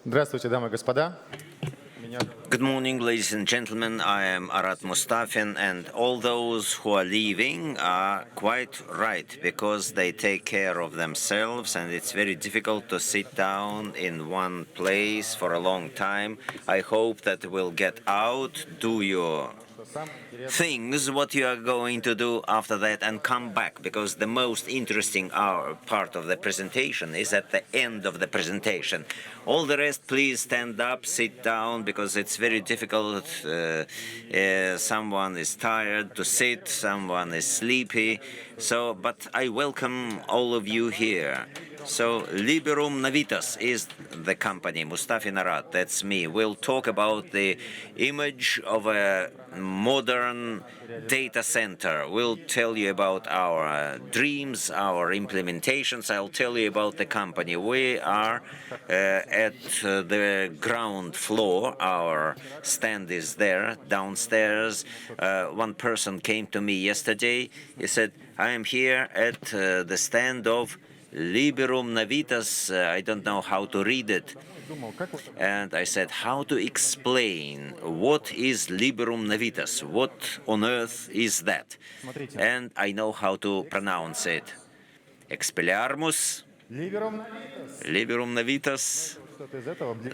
Здравствуйте, дамы и господа. Good morning, ladies and gentlemen. I am Arat Mustafin, and all those who are leaving are quite right because they take care of themselves, and it's very difficult to sit down in one place for a long time. I hope that we'll get out, do your things, what you are going to do after that, and come back, because the most interesting part of the presentation is at the end of the presentation. All the rest, please stand up, sit down, because it's very difficult. Someone is tired to sit, someone is sleepy. But I welcome all of you here. So, Liberum Navitas is the company, Mustafi Narat, that's me. We'll talk about the image of a modern data center. We'll tell you about our dreams, our implementations. I'll tell you about the company. We are at the ground floor. Our stand is there, downstairs. One person came to me yesterday. He said, I am here at the stand of Liberum Navitas. I don't know how to read it. And I said, how to explain what is Liberum Navitas? What on earth is that? And I know how to pronounce it. Expelliarmus, Liberum Navitas,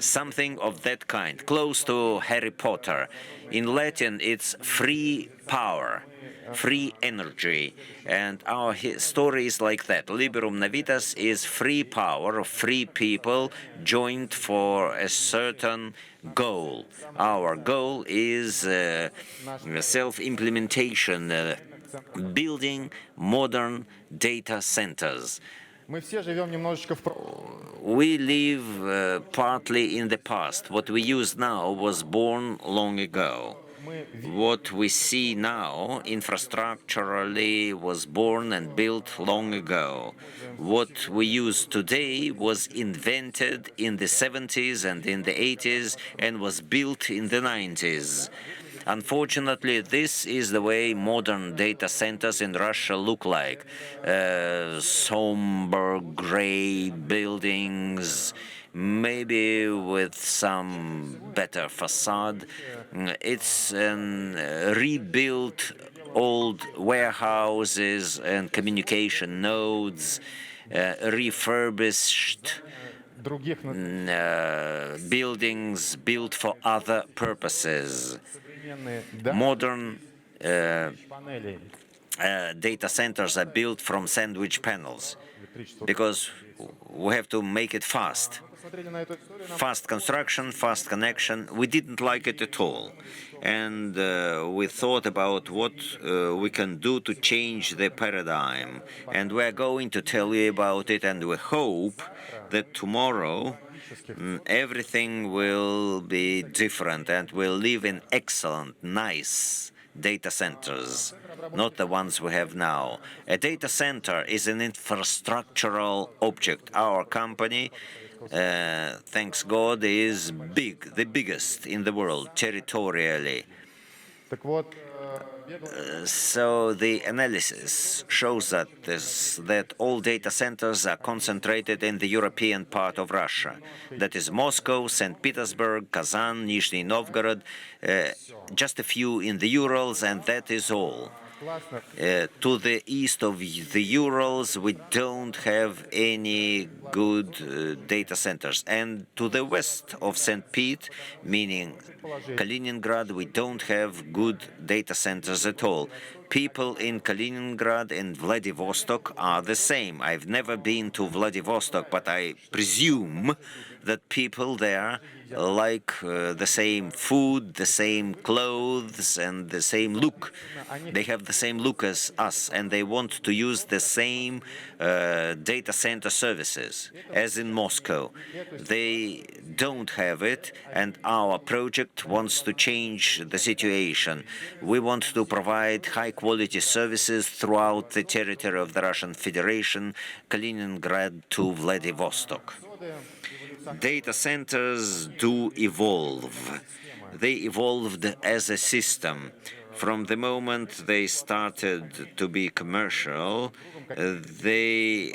something of that kind, close to Harry Potter. In Latin, it's free power, free energy. And our story is like that. Liberum Navitas is free power, free people joined for a certain goal. Our goal is self-implementation, building modern data centers. We live partly in the past. What we use now was born long ago. What we see now, infrastructurally, was born and built long ago. What we use today was invented in the 70s and in the 80s and was built in the 90s. Unfortunately, this is the way modern data centers in Russia look like. Somber, gray buildings, maybe with some better facade. It's rebuilt old warehouses and communication nodes, refurbished buildings built for other purposes. Modern data centers are built from sandwich panels because we have to make it fast. Fast construction, fast connection. We didn't like it at all. And we thought about what we can do to change the paradigm. And we're going to tell you about it, and we hope that tomorrow everything will be different and we'll live in excellent, nice data centers, not the ones we have now. A data center is an infrastructural object. Our company, thanks God, is big, the biggest in the world, territorially. So the analysis shows that all data centers are concentrated in the European part of Russia. That is Moscow, St. Petersburg, Kazan, Nizhny Novgorod, just a few in the Urals, and that is all. To the east of the Urals, we don't have any good data centers. And to the west of St. Pete, meaning Kaliningrad, we don't have good data centers at all. People in Kaliningrad and Vladivostok are the same. I've never been to Vladivostok, but I presume that people there like the same food, the same clothes, and the same look. They have the same look as us, and they want to use the same data center services as in Moscow. They don't have it, and our project wants to change the situation. We want to provide high-quality services throughout the territory of the Russian Federation, Kaliningrad to Vladivostok. Data centers do evolve. They evolved as a system. From the moment they started to be commercial, they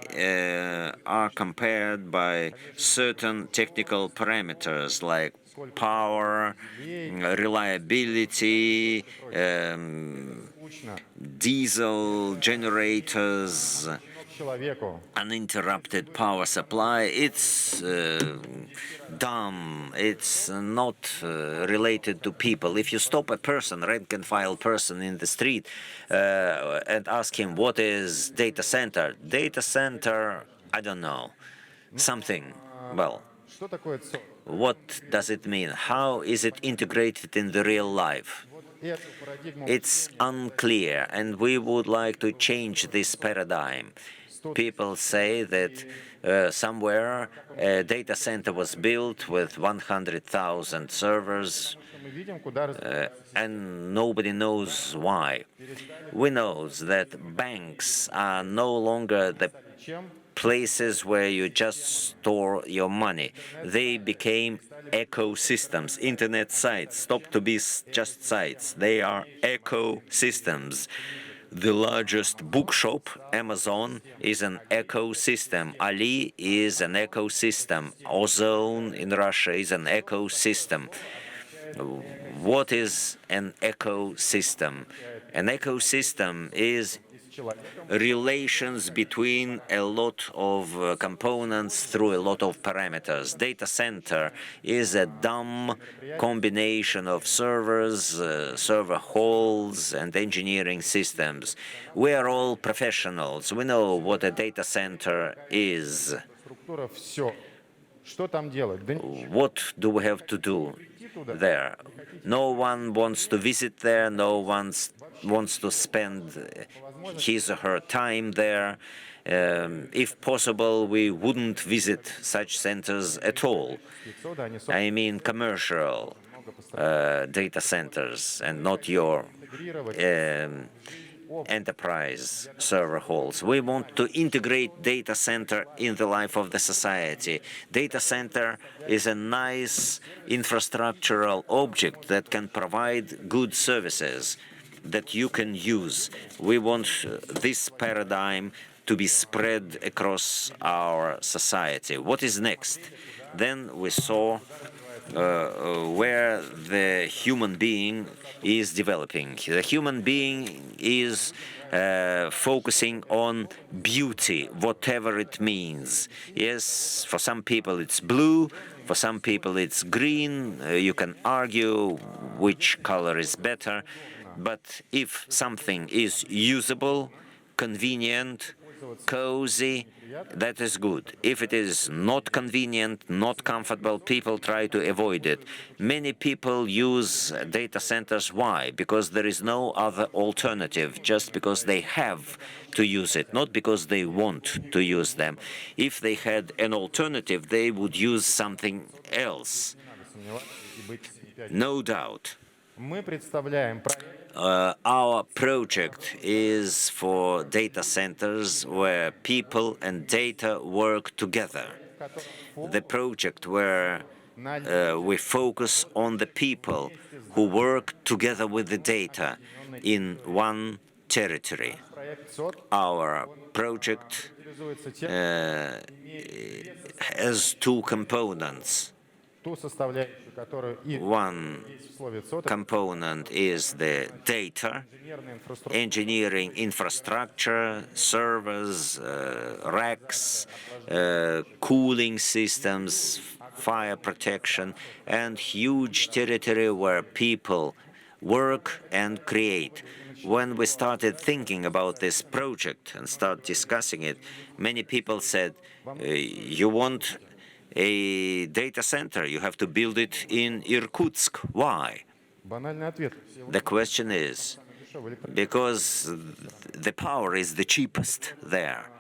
are compared by certain technical parameters like power, reliability, diesel generators, uninterrupted power supply. It's dumb. It's not related to people. If you stop a person, rank and file person in the street, and ask him what is data center, I don't know, something. Well, what does it mean? How is it integrated in the real life? It's unclear, and we would like to change this paradigm. People say that somewhere a data center was built with 100,000 servers, and nobody knows why. We know that banks are no longer the places where you just store your money. They became ecosystems. Internet sites stopped to be just sites. They are ecosystems. The largest bookshop, Amazon, is an ecosystem. Ali is an ecosystem. Ozone in Russia is an ecosystem. What is an ecosystem? An ecosystem is relations between a lot of components through a lot of parameters. Data center is a dumb combination of servers, server halls, and engineering systems. We are all professionals. We know what a data center is. What do we have to do there? No one wants to visit there. No one wants to spend his or her time there. If possible, we wouldn't visit such centers at all. I mean commercial data centers and not your enterprise server halls. We want to integrate data center in the life of the society. Data center is a nice infrastructural object that can provide good services that you can use. We want this paradigm to be spread across our society. What is next? Then we saw where the human being is developing. The human being is focusing on beauty, whatever it means. Yes, for some people it's blue, for some people it's green. You can argue which color is better, but if something is usable, convenient, cozy, that is good. If it is not convenient, not comfortable, people try to avoid it. Many people use data centers. Why? Because there is no other alternative, just because they have to use it, not because they want to use them. If they had an alternative, they would use something else. No doubt. Our project is for data centers where people and data work together. The project where we focus on the people who work together with the data in one territory. Our project has two components. One component is the data, engineering infrastructure, servers, racks, cooling systems, fire protection, and huge territory where people work and create. When we started thinking about this project and start discussing it, many people said, you want a data center, you have to build it in Irkutsk. Why? The question is, because the power is the cheapest there.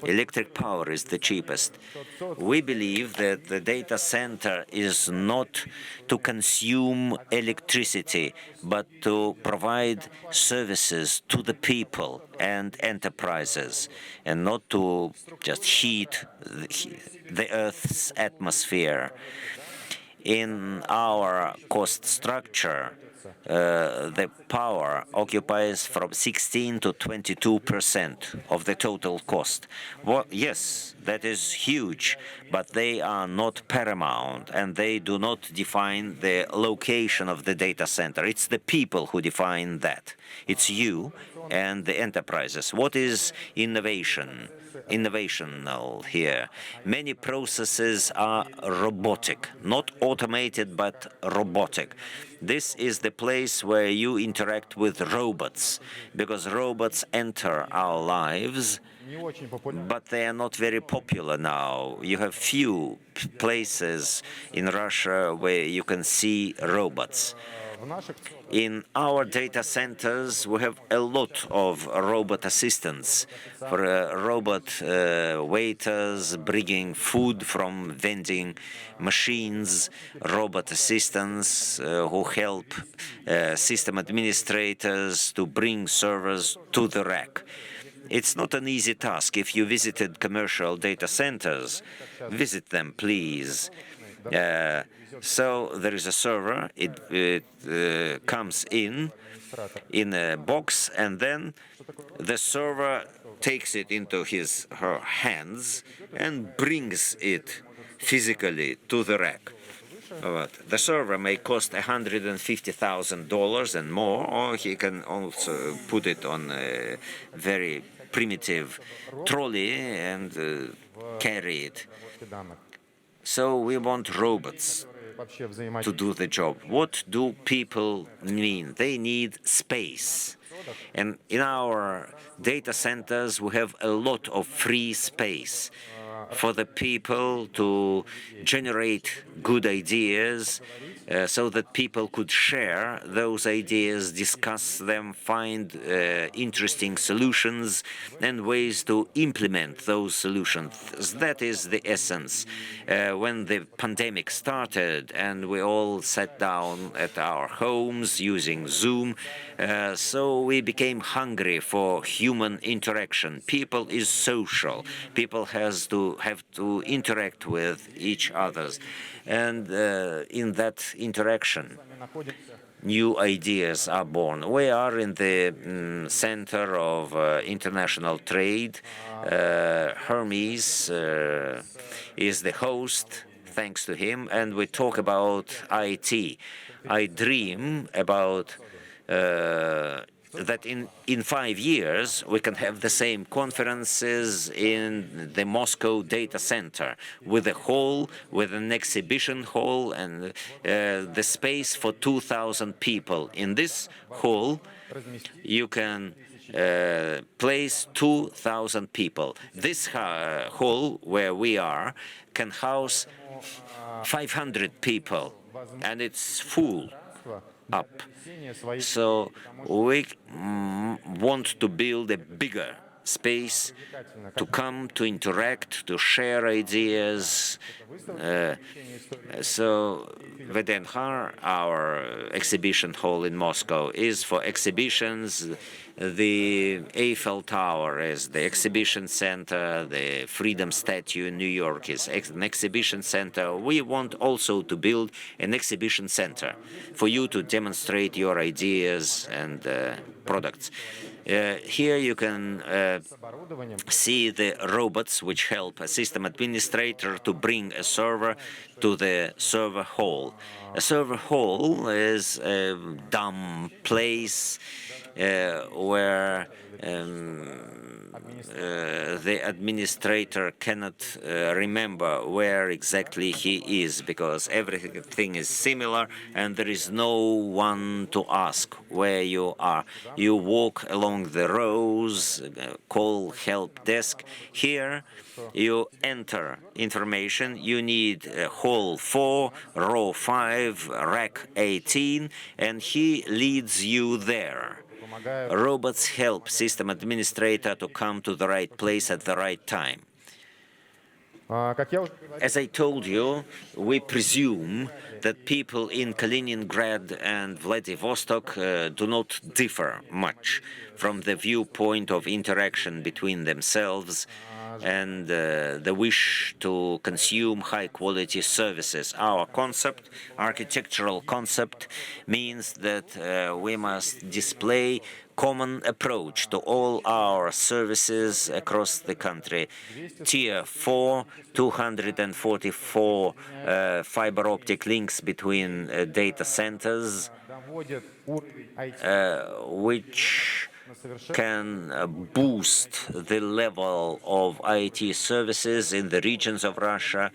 Electric power is the cheapest. We believe that the data center is not to consume electricity, but to provide services to the people and enterprises, and not to just heat the Earth's atmosphere. In our cost structure, the power occupies from 16 to 22% of the total cost. Well, yes, that is huge, but they are not paramount, and they do not define the location of the data center. It's the people who define that. It's you and the enterprises. What is innovation? Innovational here. Many processes are robotic, not automated but robotic. This is the place where you interact with robots, because robots enter our lives, but they are not very popular now. You have few places in Russia where you can see robots. In our data centers, we have a lot of robot assistants, for robot waiters bringing food from vending machines, robot assistants who help system administrators to bring servers to the rack. It's not an easy task. If you visited commercial data centers, visit them, please. So there is a server, it comes in a box, and then the server takes it into her hands and brings it physically to the rack. The server may cost $150,000 and more, or he can also put it on a very primitive trolley and carry it. So we want robots to do the job. What do people mean? They need space. And in our data centers, we have a lot of free space for the people to generate good ideas, so that people could share those ideas, discuss them, find interesting solutions and ways to implement those solutions. That is the essence. When the pandemic started and we all sat down at our homes using Zoom, so we became hungry for human interaction. People is social. People have to interact with each other. And in that interaction, new ideas are born. We are in the center of international trade. Hermes is the host, thanks to him, and we talk about IT. I dream about that in 5 years we can have the same conferences in the Moscow data center with a hall, with an exhibition hall, and the space for 2,000 people. In this hall, you can place 2,000 people. This hall where we are can house 500 people, and it's full up. So we want to build a bigger space to come, to interact, to share ideas. So VDNH, our exhibition hall in Moscow, is for exhibitions. The Eiffel Tower is the exhibition center. The Freedom Statue in New York is an exhibition center. We want also to build an exhibition center for you to demonstrate your ideas and products. Here you can see the robots which help a system administrator to bring a server to the server hall. A server hall is a dumb place where the administrator cannot remember where exactly he is, because everything is similar and there is no one to ask where you are. You walk along the rows, call help desk. Here you enter information. You need hall 4, row 5, rack 18, and he leads you there. Robots help system administrator to come to the right place at the right time. As I told you, we presume that people in Kaliningrad and Vladivostok do not differ much from the viewpoint of interaction between themselves. and the wish to consume high-quality services. Our concept, architectural concept, means that we must display common approach to all our services across the country. Tier 4, 244 fiber optic links between data centers, which can boost the level of IT services in the regions of Russia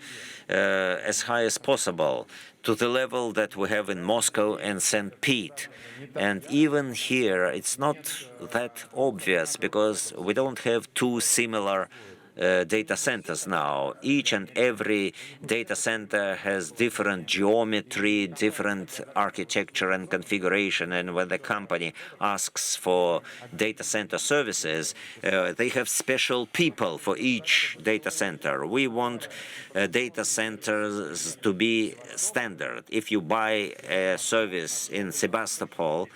as high as possible, to the level that we have in Moscow and St. Pete. And even here, it's not that obvious because we don't have two similar data centers now. Each and every data center has different geometry, different architecture and configuration, and when the company asks for data center services, they have special people for each data center. We want data centers to be standard. If you buy a service in Sebastopol,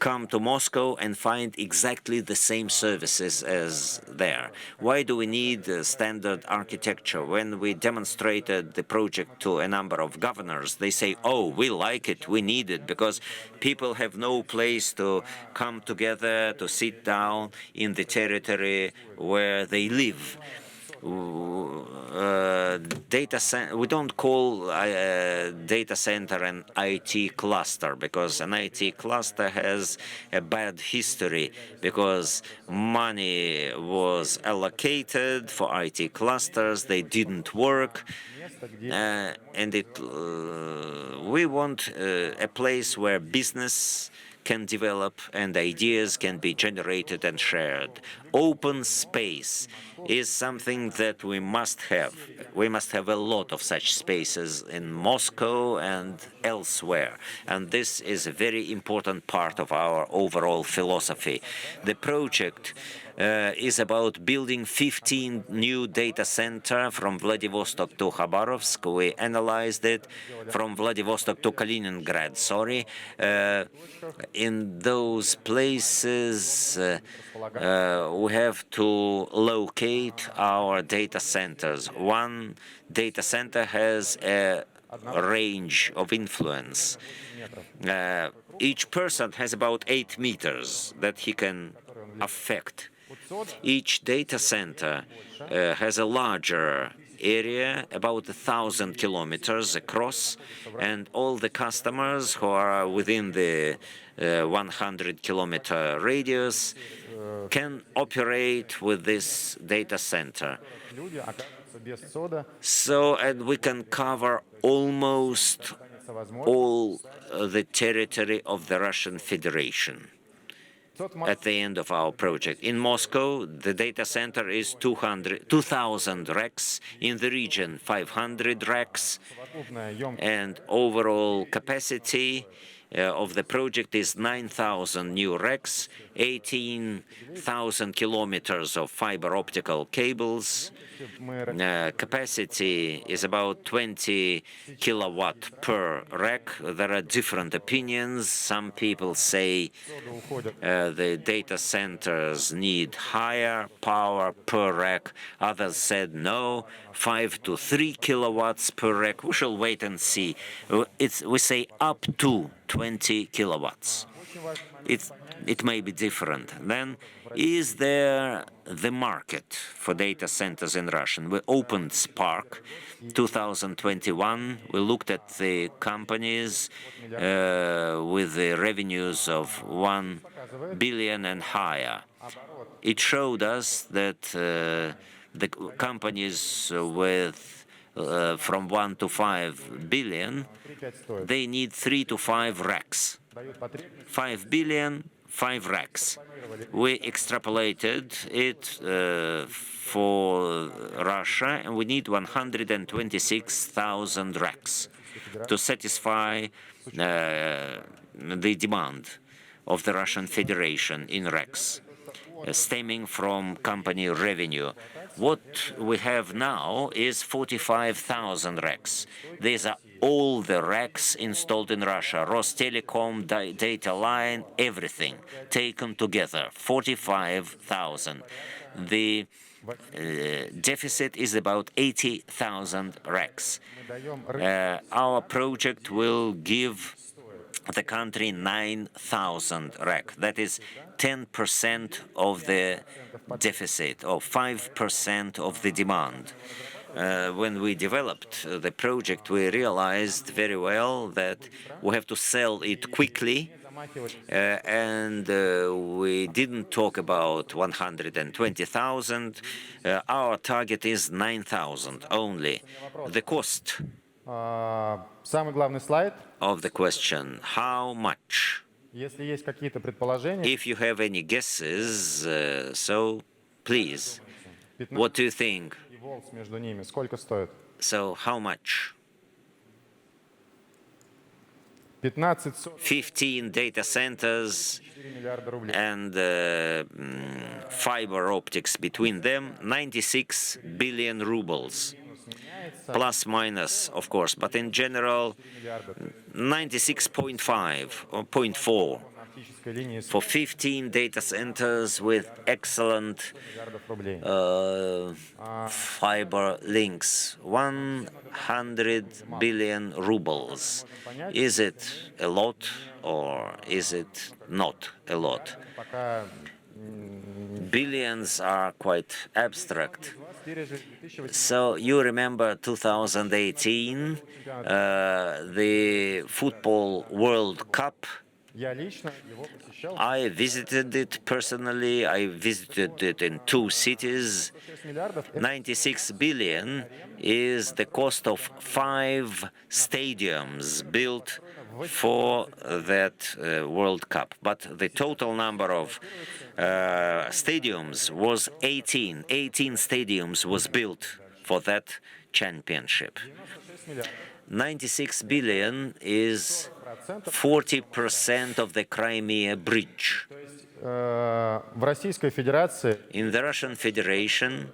come to Moscow and find exactly the same services as there. Why do we need standard architecture? When we demonstrated the project to a number of governors, they say, oh, we like it, we need it, because people have no place to come together, to sit down in the territory where they live. We don't call data center an IT cluster, because an IT cluster has a bad history, because money was allocated for IT clusters, they didn't work, and we want a place where business can develop and ideas can be generated and shared. Open space is something that we must have. We must have a lot of such spaces in Moscow and elsewhere. And this is a very important part of our overall philosophy. The project is about building 15 new data centers from Vladivostok to Khabarovsk. We analyzed it from Vladivostok to Kaliningrad, in those places, we have to locate our data centers. One data center has a range of influence. Each person has about 8 meters that he can affect. Each data center has a larger area, about 1,000 kilometers across, and all the customers who are within the 100-kilometer radius can operate with this data center. So, and we can cover almost all the territory of the Russian Federation at the end of our project. In Moscow, the data center is 2,000 racks. In the region, 500 racks. And overall capacity of the project is 9,000 new racks, 18,000 kilometers of fiber optical cables. Capacity is about 20 kilowatt per rack. There are different opinions. Some people say the data centers need higher power per rack. Others said no, 5 to 3 kilowatts per rack. We shall wait and see. We say up to 20 kilowatts. It may be different. Then, is there the market for data centers in Russia? We opened Spark 2021. We looked at the companies with the revenues of 1 billion and higher. It showed us that the companies with from 1 to 5 billion, they need 3 to 5 racks. 5 billion, 5 racks. We extrapolated it for Russia, and we need 126,000 racks to satisfy the demand of the Russian Federation in racks, stemming from company revenue. What we have now is 45,000 racks. These are all the racks installed in Russia, Rostelecom, data line, everything taken together, 45,000. The deficit is about 80,000 racks. Our project will give the country 9,000 rack. That is 10% of the deficit, or 5% of the demand. When we developed the project, we realized very well that we have to sell it quickly, and we didn't talk about 120,000. Our target is 9,000 only. The cost Самый главный слайд. of the question, how much? Если есть какие-то предположения, If you have any guesses, so please, what do you think? и волс между ними, сколько стоит? So how much? 15 data centers 4 миллиарда рублей. and fiber optics between them, 96 billion rubles. Plus minus, of course, but in general, 96.5 or 0.4 for 15 data centers with excellent fiber links. 100 billion rubles. Is it a lot or is it not a lot? Billions are quite abstract. So you remember 2018, the Football World Cup. I visited it personally. I visited it in 2 cities. 96 billion is the cost of 5 stadiums built for that World Cup. But the total number of stadiums was 18. 18 stadiums was built for that championship. 96 billion is 40% of the Crimea Bridge. In the Russian Federation,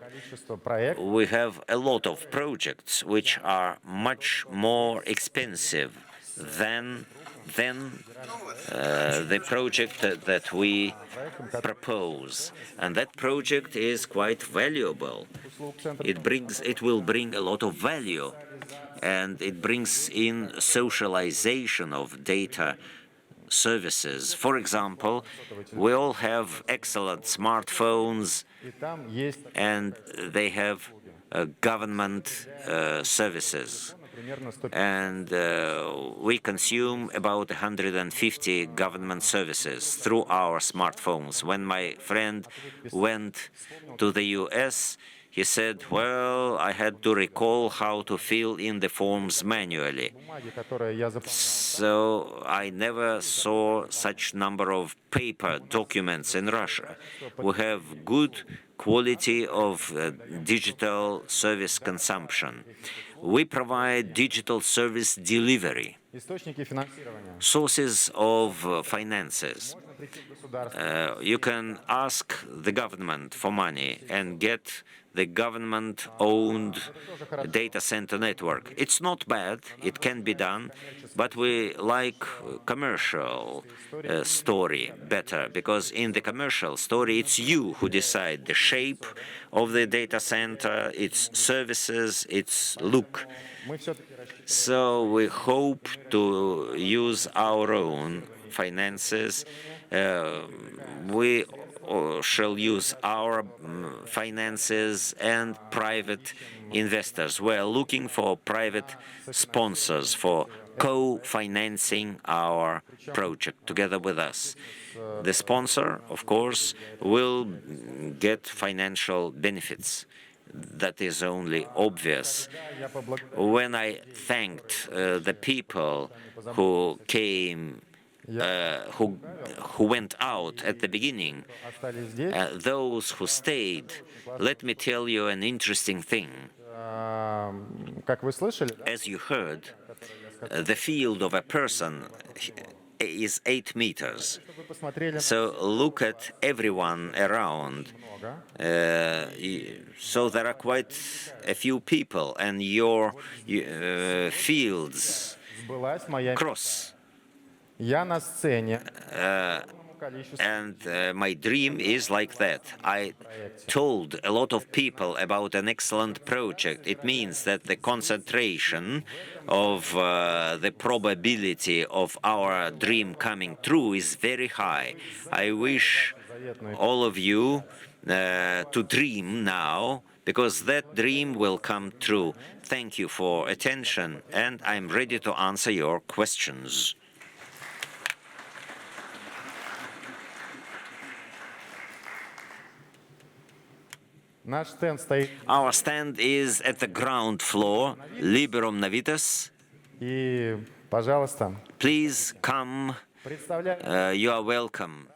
we have a lot of projects which are much more expensive than the project that we propose, and that project is quite valuable. It will bring a lot of value, and it brings in socialization of data services. For example, we all have excellent smartphones, and they have government services. And we consume about 150 government services through our smartphones. When my friend went to the US, he said, well, I had to recall how to fill in the forms manually. So I never saw such number of paper documents in Russia. We have good quality of digital service consumption. We provide digital service delivery, sources of finances. You can ask the government for money and get the government-owned data center network. It's not bad, it can be done, but we like commercial story better, because in the commercial story, it's you who decide the shape of the data center, its services, its look. So we hope to use our own finances. We shall use our finances and private investors. We are looking for private sponsors for co-financing our project together with us. The sponsor, of course, will get financial benefits. That is only obvious. When I thanked the people who came, who went out at the beginning, those who stayed, let me tell you an interesting thing. As you heard, the field of a person is 8 meters. So look at everyone around. So there are quite a few people, and your fields cross. количество And my dream is like that. I told a lot of people about an excellent project. It means that the concentration of the probability of our dream coming true is very high. I wish all of you to dream now, because that dream will come true. Thank you for attention, and I'm ready to answer your questions. Наш стенд стоит, Our stand is at the ground floor, Liberum Navitas. и, пожалуйста, Please come, представляю you are welcome.